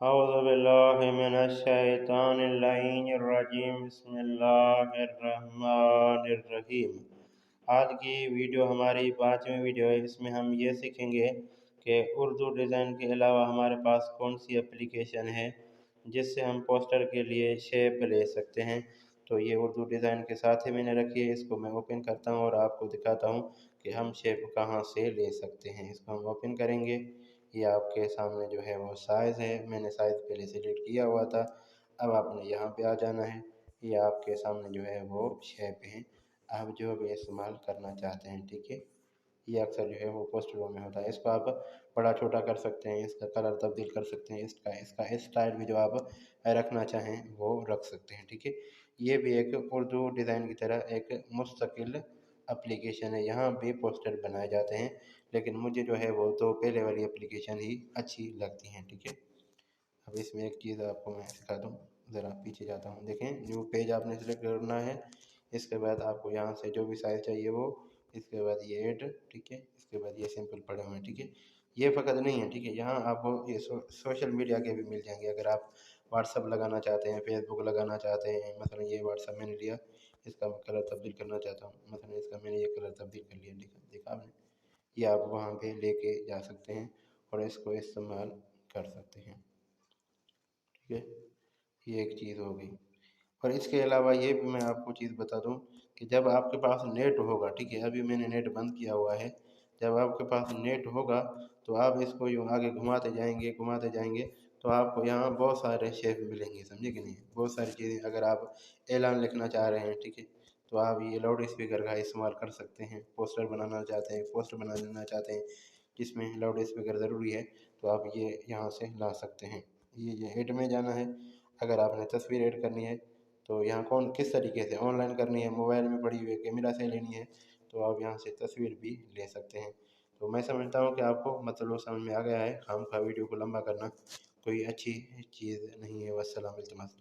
اعوذ باللہ من الشیطان اللعین الرجیم بسم اللہ الرحمن الرحیم۔ آج کی ویڈیو ہماری 5ویں ویڈیو ہے۔ اس میں ہم یہ سیکھیں گے کہ اردو ڈیزائن کے علاوہ ہمارے پاس کون سی اپلیکیشن ہے جس سے ہم پوسٹر کے لیے شیپ لے سکتے ہیں۔ تو یہ اردو ڈیزائن کے ساتھ ہی میں نے رکھی ہے، اس کو میں اوپن کرتا ہوں اور آپ کو دکھاتا ہوں کہ ہم شیپ کہاں سے لے سکتے ہیں۔ اس کو ہم اوپن کریں گے، یہ آپ کے سامنے جو ہے وہ سائز ہے، میں نے سائز پہلے سلیکٹ کیا ہوا تھا۔ اب آپ نے یہاں پہ آ جانا ہے، یہ آپ کے سامنے جو ہے وہ شیپ ہیں، آپ جو بھی استعمال کرنا چاہتے ہیں، ٹھیک ہے۔ یہ اکثر جو ہے وہ پوسٹروں میں ہوتا ہے، اس کو آپ بڑا چھوٹا کر سکتے ہیں، اس کا کلر تبدیل کر سکتے ہیں، اس کا اسٹائل بھی جو آپ رکھنا چاہیں وہ رکھ سکتے ہیں، ٹھیک ہے۔ یہ بھی ایک اردو ڈیزائن کی طرح ایک مستقل اپلیکیشن ہے، یہاں بھی پوسٹر بنائے جاتے ہیں، لیکن مجھے جو ہے وہ تو پہلے والی اپلیکیشن ہی اچھی لگتی ہیں، ٹھیک ہے۔ اب اس میں ایک چیز آپ کو میں سکھا دوں، ذرا پیچھے جاتا ہوں، دیکھیں نیو پیج آپ نے سلیکٹ کرنا ہے۔ اس کے بعد آپ کو یہاں سے جو بھی سائز چاہیے وہ، اس کے بعد یہ ایڈ، ٹھیک ہے، اس کے بعد یہ سمپل پڑے ہوئے ہیں، ٹھیک ہے۔ یہ فقط نہیں ہے، ٹھیک ہے، یہاں آپ کو یہ سوشل میڈیا کے بھی مل جائیں گے۔ اگر آپ واٹس ایپ لگانا چاہتے ہیں، فیس بک لگانا چاہتے ہیں، مثلا یہ واٹس ایپ میں نے لیا، اس کا کلر تبدیل کرنا چاہتا ہوں، مثلا اس کا میں نے یہ کلر تبدیل کر لیا، دیکھا آپ نے، یہ آپ وہاں پہ لے کے جا سکتے ہیں اور اس کو استعمال کر سکتے ہیں، ٹھیک ہے۔ یہ ایک چیز ہو گئی، اور اس کے علاوہ یہ بھی میں آپ کو چیز بتا دوں کہ جب آپ کے پاس نیٹ ہوگا، ٹھیک ہے، ابھی میں نے نیٹ بند کیا ہوا ہے، جب آپ کے پاس نیٹ ہوگا تو آپ اس کو یوں آگے گھماتے جائیں گے تو آپ کو یہاں بہت سارے شیپ ملیں گے، سمجھے کہ نہیں، بہت ساری چیزیں۔ اگر آپ اعلان لکھنا چاہ رہے ہیں، ٹھیک ہے، تو آپ یہ لاؤڈ اسپیکر کا استعمال کر سکتے ہیں۔ پوسٹر بنانا چاہتے ہیں جس میں لاؤڈ اسپیکر ضروری ہے، تو آپ یہ یہاں سے لا سکتے ہیں۔ یہ ایڈ میں جانا ہے، اگر آپ نے تصویر ایڈ کرنی ہے تو یہاں کس طریقے سے آن لائن کرنی ہے، موبائل میں پڑی ہوئی کیمرہ سے لینی ہے، تو آپ یہاں سے تصویر بھی لے سکتے ہیں۔ تو میں سمجھتا ہوں کہ آپ کو مطلب سمجھ میں آ گیا ہے، خام خواہ ویڈیو کو لمبا کرنا کوئی اچھی چیز نہیں ہے۔ والسلام، التماس۔